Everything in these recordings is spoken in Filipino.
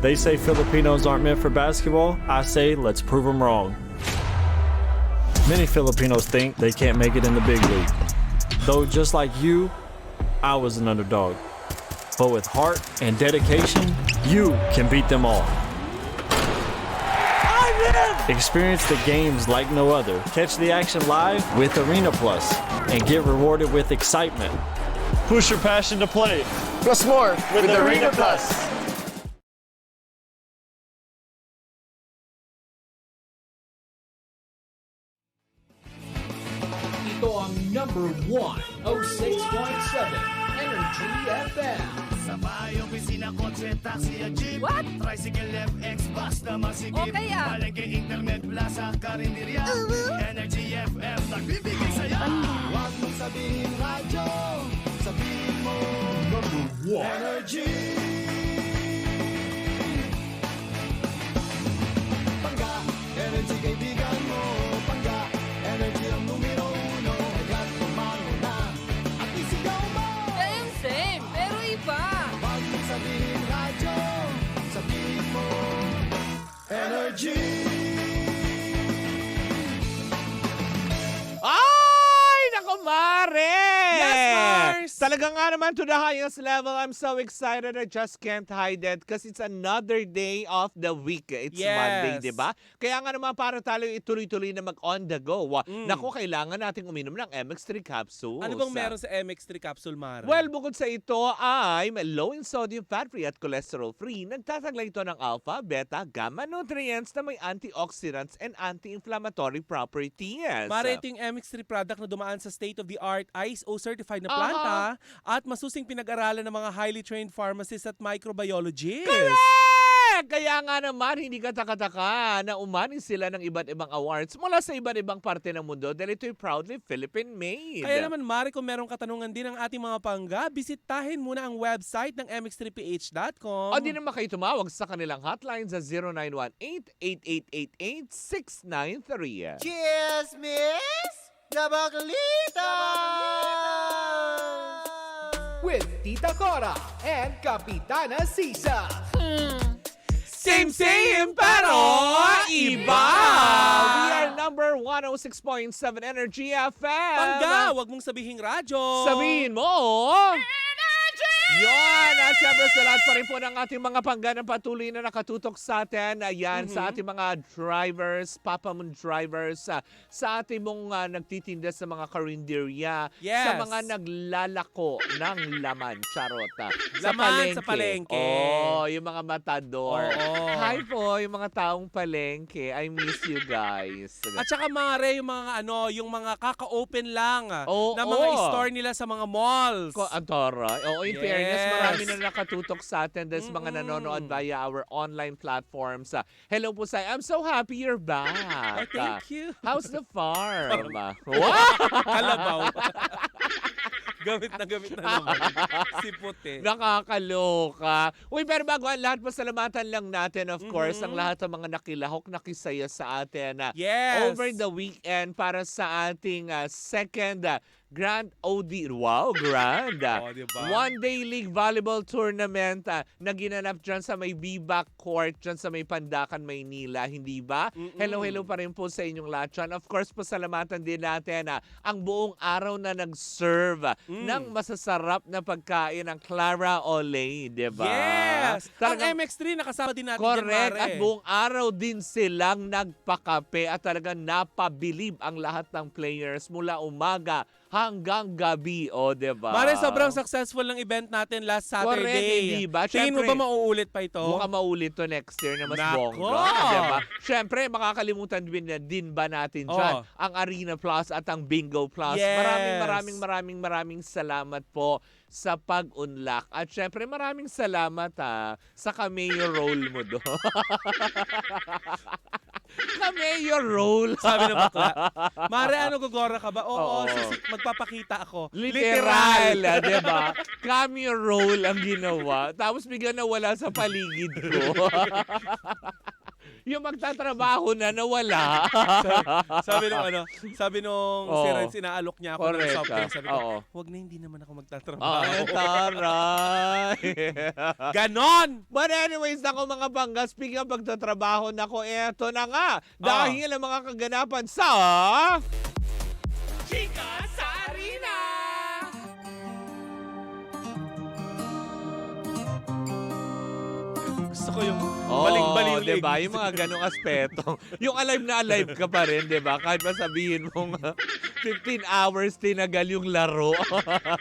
They say Filipinos aren't meant for basketball. I say let's prove them wrong. Many Filipinos think they can't make it in the big league. Though just like you, I was an underdog. But with heart and dedication, you can beat them all. Experience the games like no other. Catch the action live with Arena Plus and get rewarded with excitement. Push your passion to play. Plus more with Arena Plus. Ito ang number 106.7 Energy FM. Sabay, opisina, kotse, taxi, at jeep. What? Tricycle, FX, basta masigip. Okay, ah. Palengke, internet, plaza, karinderya. Energy FM, nagbibigay sa'yo. Huwag mong sabihin radyo, sabihin mo Number 1. Energy. Pangga, energy kaibigan mo. Pangga, energy ang numero uno. Agad tumalo na at isigaw mo. Same, pero iba. Huwag mong sabihin radyo, sabihin mo Energy. Ay, nako, Mare! Yes, Mars! Talaga nga naman to the highest level. I'm so excited. I just can't hide it because it's another day of the week. It's Yes. Monday, di ba? Kaya nga naman para tayo ituloy-tuloy na mag-on the go. Naku, kailangan nating uminom ng MX3 capsules. Ano bang meron sa MX3 capsule, Mara? Well, bukod sa ito ay low in sodium, fat-free at cholesterol-free. Nagtataglay ito ng alpha, beta, gamma nutrients na may antioxidants and anti-inflammatory properties. Mara, ito yung MX3 product na dumaan sa state-of-the-art ISO-certified na planta at masusing pinag-aralan ng mga highly trained pharmacists at microbiologists. Correct! Kaya nga naman, hindi ka taka-taka na umani sila ng iba't ibang awards mula sa iba't ibang parte ng mundo dahil ito'y proudly Philippine-made. Kaya naman, Mari, kung merong katanungan din ng ating mga pangga, bisitahin muna ang website ng mx3ph.com. O di naman kayo tumawag sa kanilang hotline sa 0918-8888-693. Cheers, miss! Gabaklita! With Tita Cora and Kapitana Sisa. Same, pero iba! We are number 106.7 Energy FM. Pangga, wag mong sabihing radyo. Sabihin mo! Yan! At syempre sa lahat pa rin po ng ating mga pangga na patuloy na nakatutok sa atin. Ayan, sa ating mga drivers, papamon drivers, sa ating mong nagtitinda sa mga karinderya, Yes. sa mga naglalako ng laman, charot. Laman sa palengke. Oh, yung mga matador. Oo. Hi po, yung mga taong palengke. I miss you guys. At saka, Mare, yung mga yung mga kaka-open lang Oo. na mga store nila sa mga malls. Antara. Oo, in fairness, Yes. marami na nakatutok sa atin. There's mga nanonood via our online platforms. Hello po sa I'm so happy you're back. Oh, thank you. How's the farm? Wow! Kalabaw. gamit na naman. Si Puti. Nakakaloka. Uy, pero bago ang lahat, pasalamatan lang natin, of course, ang lahat ng mga nakilahok, nakisaya sa atin. Yes. Over the weekend para sa ating second Grand OD. Wow, grand. Oh, diba? One-day league volleyball tournament na ginanap dyan sa may B-Back Court, dyan sa may Pandakan, Maynila. Hindi ba? Hello pa rin po sa inyong lahat dyan. Of course, pasalamatan din natin ang buong araw na nag-serve ng masasarap na pagkain ng Clara Olay, di ba? Yes! Talagang- Ang MX3, nakasama din natin Correct. dyan, Mare. At buong araw din silang nagpakape at talagang napabilib ang lahat ng players mula umaga hanggang gabi, o diba? Mare, sobrang successful ng event natin last Saturday. Correct, hindi ba? Tingin mo Siyempre, ba mauulit pa ito? Mukhang maulit to next year na mas Nako! bongga. Diba? Siyempre, makakalimutan din ba natin dyan Oh. ang Arena Plus at ang Bingo Plus. Yes. Maraming salamat po sa pag-unlock. At syempre, maraming salamat sa cameo role mo doon. Cameo role. Sabi ng bakla. Mare, ano, gagora ka ba? Oo, Oo. magpapakita ako. Literal, di ba? Cameo role ang ginawa. Tapos bigla na wala sa paligid ko. Yung magtatrabaho na nawala. sabi nung Oo. si Renz, inaalok niya ako ng Correct, soft drink. Sabi ko, oo. wag na, hindi naman ako magtatrabaho. Ay, taray. Ganon! But anyways, ako mga bangga, speaking of pagtatrabaho, nako, eto na nga. Dahil ang mga kaganapan sa... Chika sa Arena! Gusto ko yung baling-baling yung diba? leg. Yung mga ganong aspeto. Yung alive na alive ka pa rin, diba? Kahit masabihin mong 15 hours tinagal yung laro.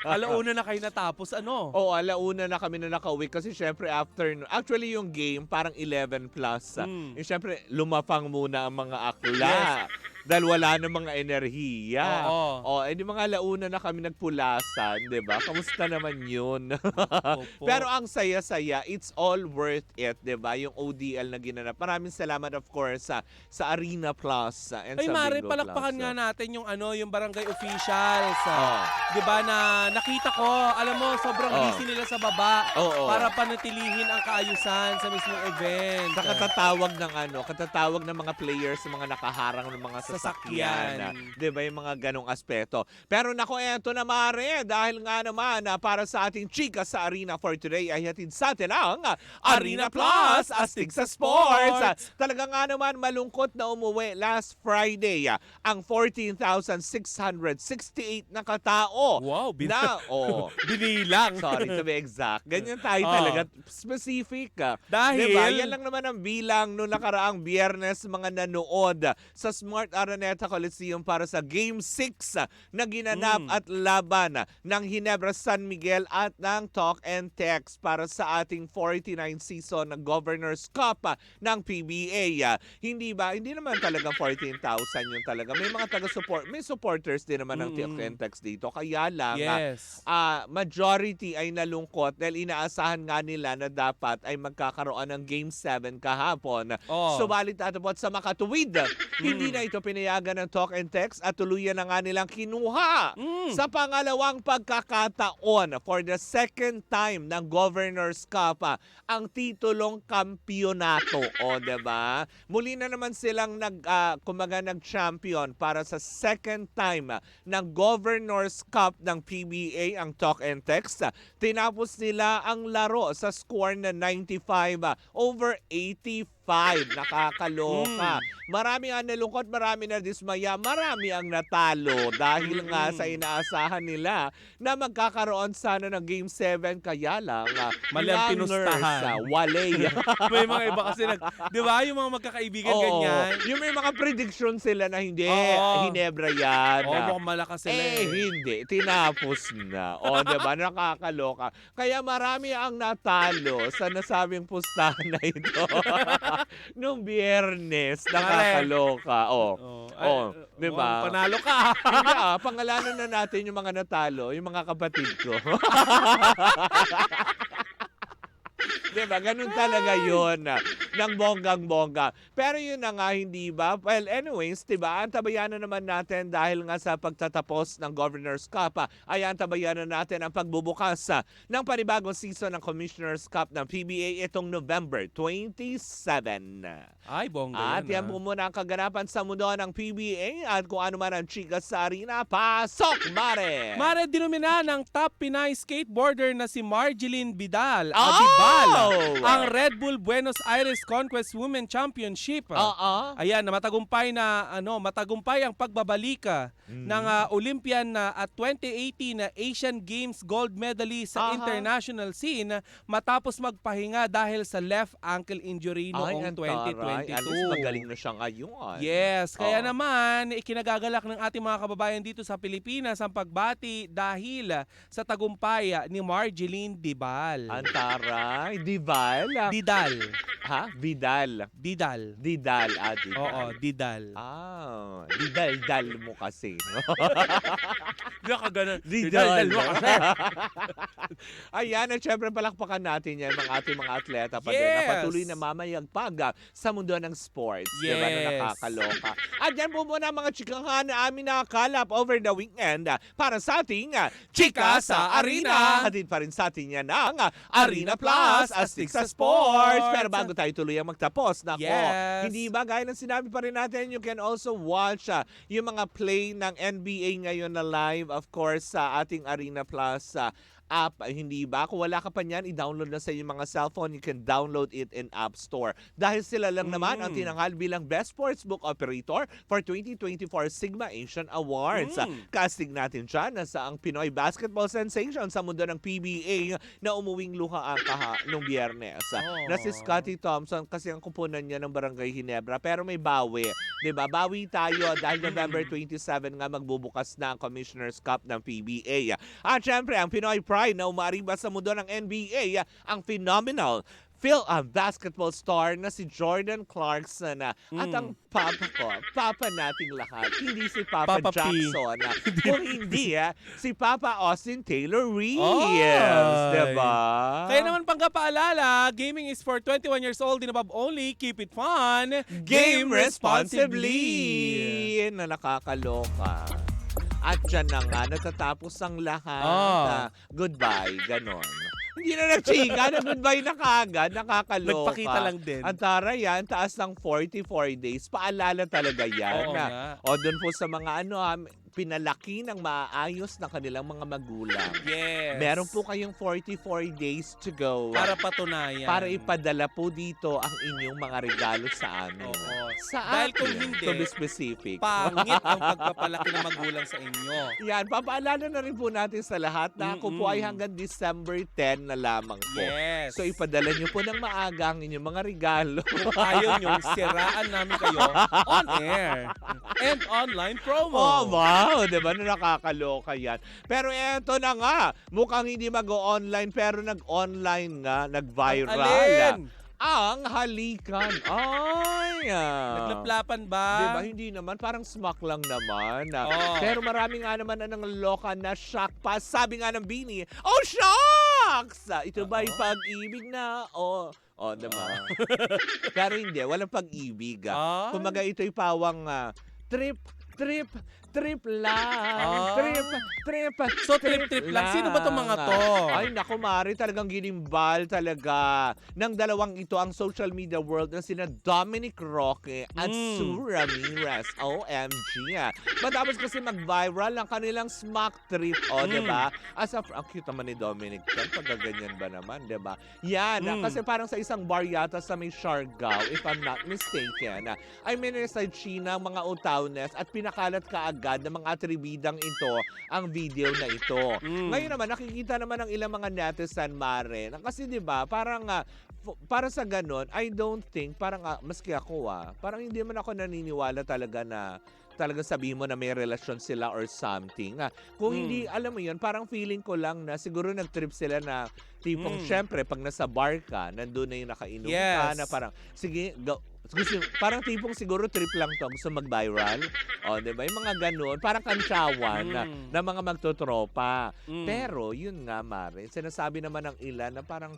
Alauna na kayo natapos, ano? Oo, alauna na kami na nakauwi kasi syempre after, actually yung game parang 11 plus. Yung syempre lumapang muna ang mga akla. Dahil wala na mga enerhiya. Oo. Edi mga alauna na kami nagpulasan, di ba? Kamusta naman yun? Opo. Pero ang saya-saya, it's all worth it, di ba? Yung ODL na ginanap. Maraming salamat of course sa Arena Plus and Ay, sa Mare, Bingo palakpakan Plus. nga natin yung yung barangay officials. Oo. 'Di ba na nakita ko, alam mo, sobrang Oo. busy nila sa baba Oo. para panatilihin ang kaayusan sa mismong event. Sa katatawag ng mga players, sa mga nakaharang ng mga Sasakyan. sasakyan. 'Di ba yung mga ganong aspeto. Pero nako, eto na Mare, dahil nga naman para sa ating chika sa Arena for today ay hatid sa atin ang Arena Plus, astig sa sports. Talaga nga naman malungkot na umuwi last Friday ang 14,668 na katao. Wow, Binilang. Sorry to be exact. Ganyan tayo talaga. Specific. Dahil? Diba? Yan lang naman ang bilang noong nakaraang Biyernes mga nanood sa Smart Araneta Coliseum para sa Game 6 na ginanap at laban ng Ginebra San Miguel at ng Talk and Text para sa ating 49 season ng Governor's Cup ng PBA. Hindi naman talaga 14,000 yun talaga. May mga taga-support, may supporters din naman ng Talk and Text dito. Kaya lang, yes. majority ay nalungkot dahil inaasahan nga nila na dapat ay magkakaroon ng Game 7 kahapon. Subalit atapot sa makatuwid, hindi na ito pinayagan ng Talk and Text at tuluyan na nga nilang kinuha sa pangalawang pagkakataon for the second time ng Governor's Cup ang titulong kampyonato. Diba? Muli na naman silang nag-champion para sa second time ng Governor's Cup ng PBA, ang Talk and Text. Tinapos nila ang laro sa score na 95/85. Nakakaloka. Marami ang nalungkot, marami na dismaya, marami ang natalo dahil nga sa inaasahan nila na magkakaroon sana ng Game 7, kaya lang Mali ang pinustahan. Wale. May mga iba kasi di ba, yung mga magkakaibigan ganyan. Yung may mga prediction sila na hindi, Oo. Ginebra yan. Mukhang malakas sila. Hindi. Tinapos na. Diba? Nakakaloka. Kaya marami ang natalo sa nasabing pustahan na ito. Nung Biyernes. Nakakaloka. Diba? Panalo ka. Hindi pangalanan na natin yung mga natalo, yung mga kapatid ko. Diba? Ganun talaga yun. Ng bonggang-bongga. Pero yun na nga, hindi ba? Well, anyways, diba? Antabayanan naman natin dahil nga sa pagtatapos ng Governor's Cup, ay antabayanan natin ang pagbubukas ng panibagong season ng Commissioner's Cup ng PBA itong November 27. Ay, bongga At yan po muna ang kaganapan sa mundo ng PBA at kung ano man ang chika sa arena, pasok, Mare! Mare, dinumina ng top Pinay skateboarder na si Marjeline Vidal. Adibal. Ang Red Bull Buenos Aires Conquest Women Championship. Ayan, matagumpay ang pagbabalika ng Olympian at 2018 na Asian Games gold medalist sa international scene matapos magpahinga dahil sa left ankle injury noong 2022. At least magaling na siya ngayon. Yes, kaya naman ikinagagalak ng ating mga kababayan dito sa Pilipinas ang pagbati dahil sa tagumpay ni Marjeline Dibal. Antaray, Dival? Didal. Ha? Vidal. Didal. Didal, Didal. Oo, Didal. Didal-dal mo kasi. Hindi ka ganun. Didal mo kasi. Ayan, at syempre palakpakan natin yan mga ating mga atleta pa din na patuloy na mamayagpag sa mundo ng sports. Yes. Diba, na nakakaloka. At yan po muna mga chikahan na amin nakakalap over the weekend para sa ating Chika sa Arena. Hatid pa rin sa atin yan ng Arena Plus, astig sa sports. Pero bago tayo tuluyang magtapos. Nako, Yes. hindi ba? Gaya ng sinabi pa rin natin, you can also watch yung mga play ng NBA ngayon na live, of course, sa ating Arena Plus app, hindi ba? Kung wala ka pa niyan, i-download na sa iyong mga cellphone. You can download it in App Store. Dahil sila lang naman ang tinanghal bilang Best Sportsbook Operator for 2024 Sigma Asian Awards. Casting natin siya na sa ang Pinoy basketball sensation sa mundo ng PBA na umuwing luha nung Biyernes. Na si Scottie Thompson kasi ang kupunan niya ng Barangay Ginebra, pero may bawi. 'Di ba? Bawi tayo dahil November 27 nga magbubukas na ang Commissioner's Cup ng PBA. At syempre, ang Pinoy Pride na umaariba sa mundo ng NBA, ang phenomenal basketball star na si Jordan Clarkson at ang papa nating lahat, hindi si Papa Papa P. Jackson, kung hindi si Papa Austin Taylor Reeves, diba? Kaya naman pangkapaalala, gaming is for 21 years old and above only. Keep it fun. Game responsibly na nakakaloka. At dyan na nga, natatapos ang lahat. Goodbye, ganon. Hindi na nagchika, na goodbye na kagad, nakakaloka. Nagpakita lang din. Ang tara yan, taas ng 44 days. Paalala talaga yan. Oo nga. O doon po sa mga pinalaki ng maayos na kanilang mga magulang. Yes. Meron po kayong 44 days to go. Para patunayan. Para ipadala po dito ang inyong mga regalo sa amin. Oo. Sa Dahil kung atin, hindi, to be specific. pangit ang pagpapalaki ng magulang sa inyo. Yan, papaalala na rin po natin sa lahat na ako po ay hanggang December 10 na lamang po. Yes. So ipadala nyo po ng maaga ang inyong mga regalo. Kung ayaw nyo, siraan namin kayo on air and online promo. Oh, wow! Diba? Nakakaloka yan. Pero eto na nga, mukhang hindi mag-online pero nag-online nga, nag-viral. Alin? Ang halikan. Ay! Naglaplapan ba? Diba? Hindi naman. Parang smack lang naman. Oh. Pero marami nga naman ang loka na shock pa. Sabi nga ng Bini, oh, shocks! Ito ba'y pag-ibig na? Diba? Pero hindi. Walang pag-ibig. Kumaga ito'y pawang trip lang. Trip. So, trip lang. Sino ba itong mga to? Ay, naku, Mari, talagang ginimbal talaga ng dalawang ito ang social media world na sina Dominic Roque at Sue Ramirez. OMG. Matapos kasi mag-viral ang kanilang smack trip. Diba? Ang cute naman ni Dominic yan. Pagkaganyan ba naman, diba? Yan. Kasi parang sa isang bar yata sa may Siargao, if I'm not mistaken, ay mineside China mga utawnes at pinakalat kaagad ng mga atribidang ito ang video na ito. Ngayon naman, nakikita naman ng ilang mga netizen, Mare, kasi diba, parang para sa ganon, I don't think, parang maski ako parang hindi man ako naniniwala talaga na talagang sabihin mo na may relasyon sila or something. Kung hindi, alam mo yun, parang feeling ko lang na siguro nag-trip sila na tipong, syempre, pag nasa bar ka, nandun na yung nakainom ka, na parang, sige, go. Parang tipong siguro trip lang to, gusto mag-viral. Diba? Yung mga ganun, parang kantsawan na mga magtotropa. Pero, yun nga, Mare, sinasabi naman ng ilan na parang,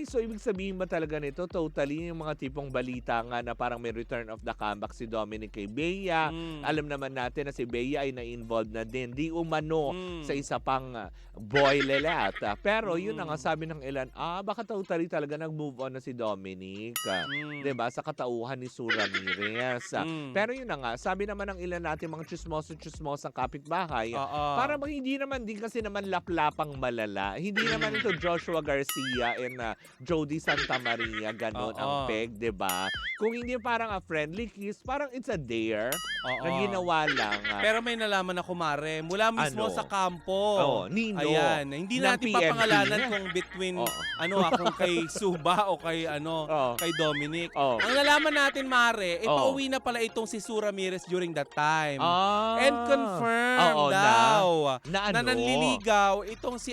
so ibig sabihin ba talaga nito, totally yung mga tipong balita nga na parang may return of the comeback si Dominic kay Bea. Alam naman natin na si Bea ay na-involved na din, di umano sa isa pang boy lelat. Pero, yun na nga, sabi ng ilan, baka totally talaga nag-move on na si Dominic. Diba? Sa katauhan ni Sue Ramirez. Pero yun na nga, sabi naman ng ilan natin mga chismosang kapitbahay, para hindi naman din kasi naman laplapang malala. Hindi naman ito Joshua Garcia and Jody Santa Maria, ganon ang peg, diba? Kung hindi parang a friendly kiss, parang it's a dare na ginawa lang. Pero may nalaman ako, Mare, mula mismo sa kampo. Nino. Ayan, hindi natin PNP. papangalanan kung between kung kay Suba o kay kay Dominic. Ang nalaman natin, Mare, pauwi na pala itong si Sue Ramirez during that time. And confirmed daw na nanliligaw itong si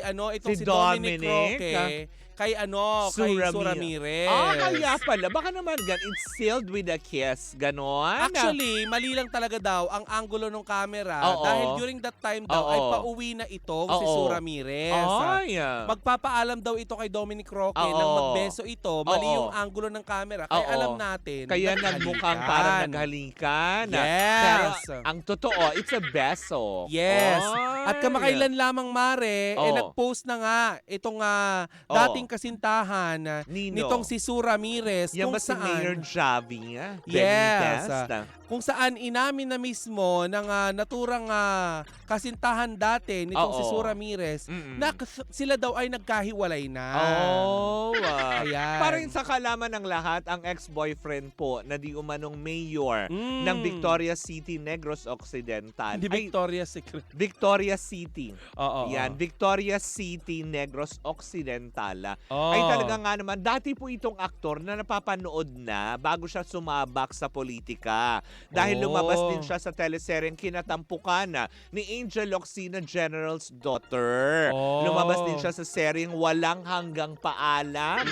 Dominic Roque kay Sue Ramirez. Kaya pala. Baka naman it's sealed with a kiss. Ganon. Actually, mali lang talaga daw ang angulo ng camera dahil during that time daw ay pauwi na itong si Sue Ramirez. Magpapaalam daw ito kay Dominic Roque nang magbeso ito. Mali yung angulo ng camera. Kaya alam natin. Kaya nagmukhang parang naghalikan. Yes. Pero ang totoo, it's a beso. Yes. At kamakailan lamang, Mare, nag-post na nga itong dating naging kasintahan Nino? nitong si Sue Ramirez Yan kung ba si Mayor saan Javi nga? Yes. Benitez? kung saan inamin na mismo ng naturang kasintahan dati nitong si Oo. Sue Ramirez Mm-mm. na sila daw ay nagkahiwalay na. Oh, Ayan. Parang sa kalaman ng lahat, ang ex-boyfriend po na di umanong mayor ng Victorias City, Negros Occidental. Hindi Victoria's Secret. Victorias City. Oo. Yan, Victorias City, Negros Occidental. Oo. Ay talaga nga naman, dati po itong aktor na napapanood na bago siya sumabak sa politika. Dahil Oh. lumabas din siya sa teleseryeng Kinatampukan ni Angel Oxina General's Daughter. Oh. Lumabas din siya sa seryeng Walang Hanggang Paalam.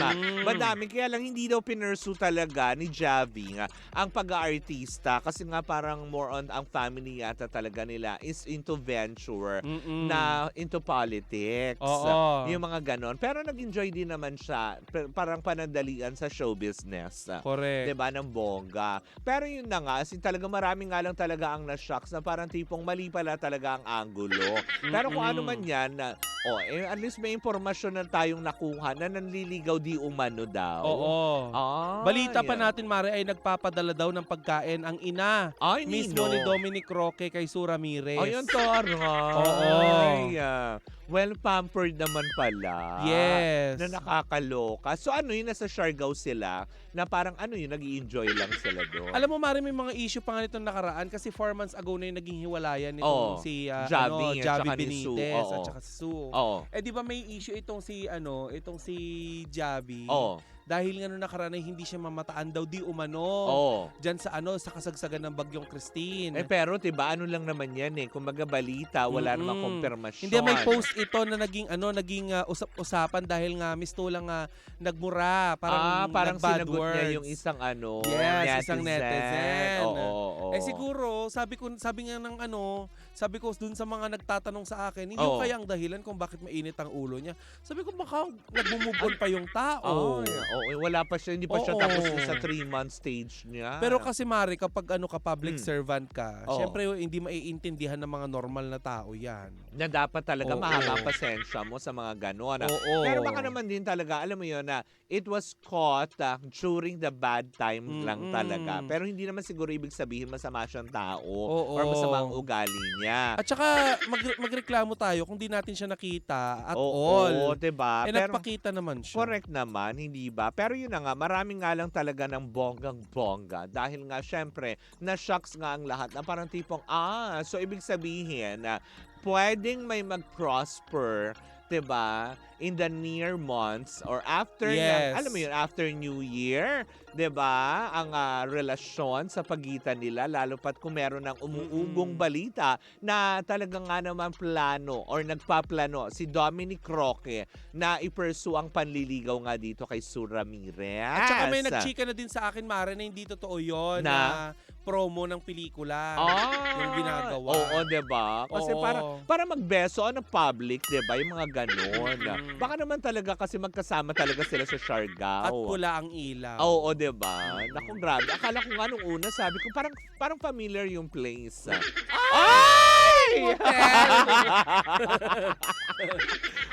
Madami, kaya lang hindi daw pinursu talaga ni Javi ang pag-aartista kasi nga parang more on ang family yata talaga nila is into venture na into politics. Oo. Yung mga ganon. Pero nag-enjoy din naman siya. Parang panandalian sa show business. Correct. Diba, ng bongga. Pero yun na nga, talaga marami nga lang talaga ang na-shocks na parang tipong mali pala talaga ang angulo. Pero kung ano man yan, at least may impormasyon na tayong nakuha na nanliligaw di umano daw. Oo. Balita pa yan. natin, Mare, ay nagpapadala daw ng pagkain ang ina Ay, mismo Nino. ni Dominic Roque kay Sue Ramirez. Ayun, Tara. Oo. Well pampered naman pala. Yes. Na nakakaloka. So ano yun, nasa Siargao sila na parang ano yun, nag-i-enjoy lang sila doon. Alam mo, Mare, may mga issue pa nga nitong nakaraan kasi 4 months ago na yung naging hiwalayan nitong Oo. si Javi at Javi saka ni Sue. Benitez Oo. at saka si Sue. Oo. Eh di ba may issue itong si Javi? Oo. Dahil nga nung nakaraan ay hindi siya mamataan daw di umano. Oo. Diyan sa sa kasagsagan ng Bagyong Christine. Pero diba, ano lang naman yan eh. Kung balita, wala namang kumpirmasyon. Hindi, may post ito na naging usap-usapan dahil nga mistulang nagmura, parang nag-bad sinagot words. niya yung isang Yes, isang netizen. Oo. Siguro, sabi nga ng sabi ko dun sa mga nagtatanong sa akin, hindi Oo. kaya ang dahilan kung bakit mainit ang ulo niya. Sabi ko, baka nag-move on pa yung tao. Wala pa siya, hindi pa siya Oo. tapos sa 3-month stage niya. Pero kasi Mari, kapag ka public servant ka, Oo. syempre hindi maiintindihan ng mga normal na tao yan. Na dapat talaga Oo. mahaba pasensya mo sa mga gano'n. Oo. Pero baka naman din talaga, alam mo yun na it was caught during the bad time lang talaga. Pero hindi naman siguro ibig sabihin masama siyang tao Oo. or masama ang ugali niya. At saka magreklamo tayo kung di natin siya nakita at Oo, all. diba? Eh, Pero nagpakita naman siya. correct naman, hindi ba? Pero yun na nga, marami nga lang talaga ng bonggang-bongga. Dahil nga, syempre, na-shocks nga ang lahat na parang tipong, so ibig sabihin na pwedeng may mag-prosper, diba? In the near months or after, Yes. alam mo yun, after New Year, diba? Ang relasyon sa pagitan nila, lalo pat kung meron ng umuugong balita na talagang nga naman plano or nagpaplano si Dominic Roque na i-pursue ang panliligaw nga dito kay Sue Ramirez. At saka may nagchika na din sa akin, Mare, na hindi totoo yun na promo ng pelikula yung ginagawa. Oo, diba? Kasi Oo. para magbeso on a public, diba? Yung mga ganon. Baka naman talaga kasi magkasama talaga sila sa Siargao. At pula ang ilaw. Oo, diba? Naku, grabe. Akala ko nga nung una, sabi ko, parang familiar yung place. Ay!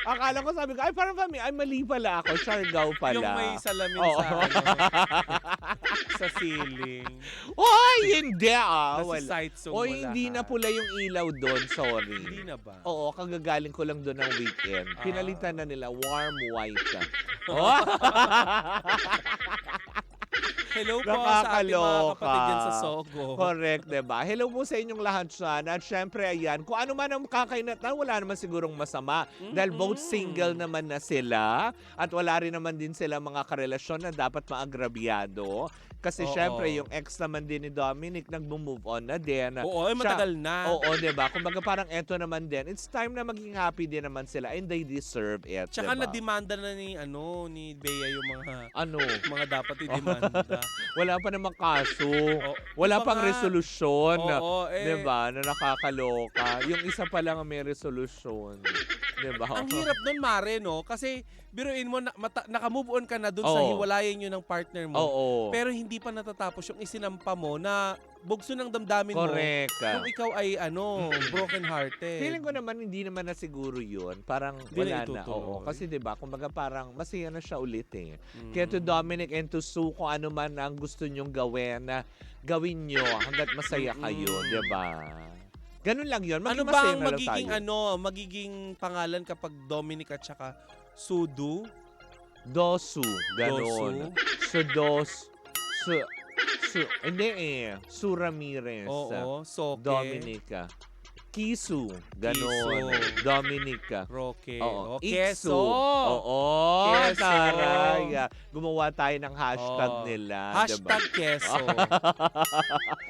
Akala ko, sabi ko, ay parang familiar. Ay, mali pala ako. Siargao pala. Yung may salamin Oo. sa ceiling. Oy, hindi Nasa Wala. sight zone Oy, mo hindi na lahat. pula yung ilaw doon. Sorry. Hindi na ba? Oo, kagagaling ko lang doon ng weekend. Pinalitan na nila warm white. Oh! Hello po sa ating mga kapatid dyan sa Sogo. Correct, diba? Hello po sa inyong lahat dyan. At syempre, ayan, kung ano man ang kakainatan, wala naman sigurong masama. Dahil both single naman na sila. At wala rin naman din sila mga karelasyon na dapat maagrabyado. Kasi Oo. syempre, yung ex naman din ni Dominic, nag-move on na din. Oo, ay matagal na. Oo, diba? Kumbaga parang eto naman din. It's time na maging happy din naman sila and they deserve it, Tsaka diba? na-demanda na ni Bea yung mga dapat i-demanda. Wala pa namang kaso. iba Wala pang nga. resolusyon. Oo, Diba? Na nakakaloka. Yung isa pa lang ang may resolusyon. Diba? Ang hirap nun, Mare, no? Kasi, biruin mo, naka-move on ka na dun sa Oo. hiwalayan nyo ng partner mo. Oo. Pero hindi pa natatapos yung isinampa mo na bugso ng damdamin Correct. mo. Kung ikaw ay, broken-hearted. Feeling ko naman hindi naman na siguro yun. Parang Hindi na wala na. itutuloy. Oo. Kasi 'di ba, kumbaga parang masaya na siya ulit eh. Mm. Kaya to Dominic and to Sue, kung ano man ang gusto nyong gawin, na gawin nyo hanggat masaya kayo, 'di ba? Ganun lang yun. Ano Maging ba masaya ang na lang magiging tayo. magiging pangalan kapag Dominic at saka Sudu? Dosu. Ganon. Hindi eh. Su Ramirez. Oo, Soke. Dominica. Kisu. Ganon. Kisu. Dominica. Roque. Oo. Keso. Oo. Keso. Taray. Gumawa tayo ng hashtag Oo. nila. Hashtag diba? Keso.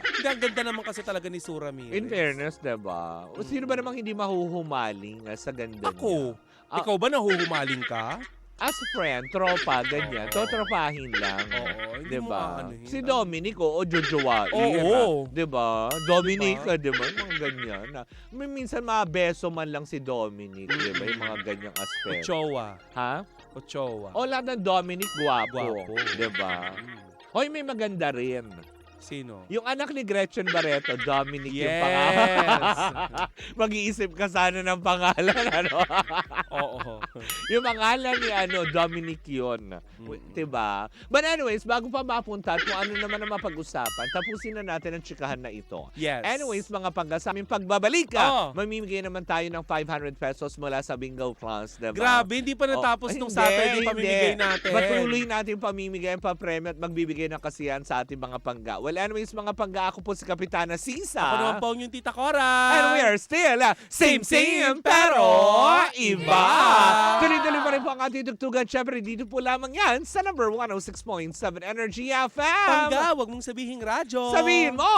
Hindi, ang ganda naman kasi talaga ni Sura Ramirez. In fairness, diba? O sino ba namang hindi mahuhumaling sa ganda Ako. niya? Ikaw ba nahuhumaling ka? As friend, tropa, ganyan. Oo. Totropahin lang. Oo, hindi mo Diba? aanuhin. Si Dominic, jojowain. Oo. Diba? Dominic, diba? Mga ganyan. Minsan mabeso man lang si Dominic. Diba? Yung mga ganyang aspect. Ochoa. Ha? Ochoa. O lahat ng Dominic, gwapo. Gwapo. Diba? Mm. Hoy, may maganda rin. Sino? Yung anak ni Gretchen Barreto, Dominic yung Yes. pangalan. Mag-iisip ka sana ng pangalan, ano? Oo. Yung pangalan ni Dominic yun. Diba? But anyways, bago pa mapunta at kung ano naman ang mapag-usapan, tapusin na natin ang tsikahan na ito. Yes. Anyways, mga sa aming pagbabalik, mamimigay naman tayo ng 500 pesos mula sa Bingo Plus, diba? Grabe, hindi pa natapos nung Saturday pamimigay natin. Patuloy natin pamimigay ang pa-premyo at magbibigay ng kasiyahan sa ating mga pangga. Well, anyways, mga pangga, ako po si Kapitana Sisa. Ako naman po yung Tita Cora. And we are still same pero iba. Tuloy-tuloy pa rin po ang ating tugtugan. Siyempre, dito po lamang yan sa number 106.7 Energy FM. Pangga, wag mong sabihing radyo. Sabihin mo!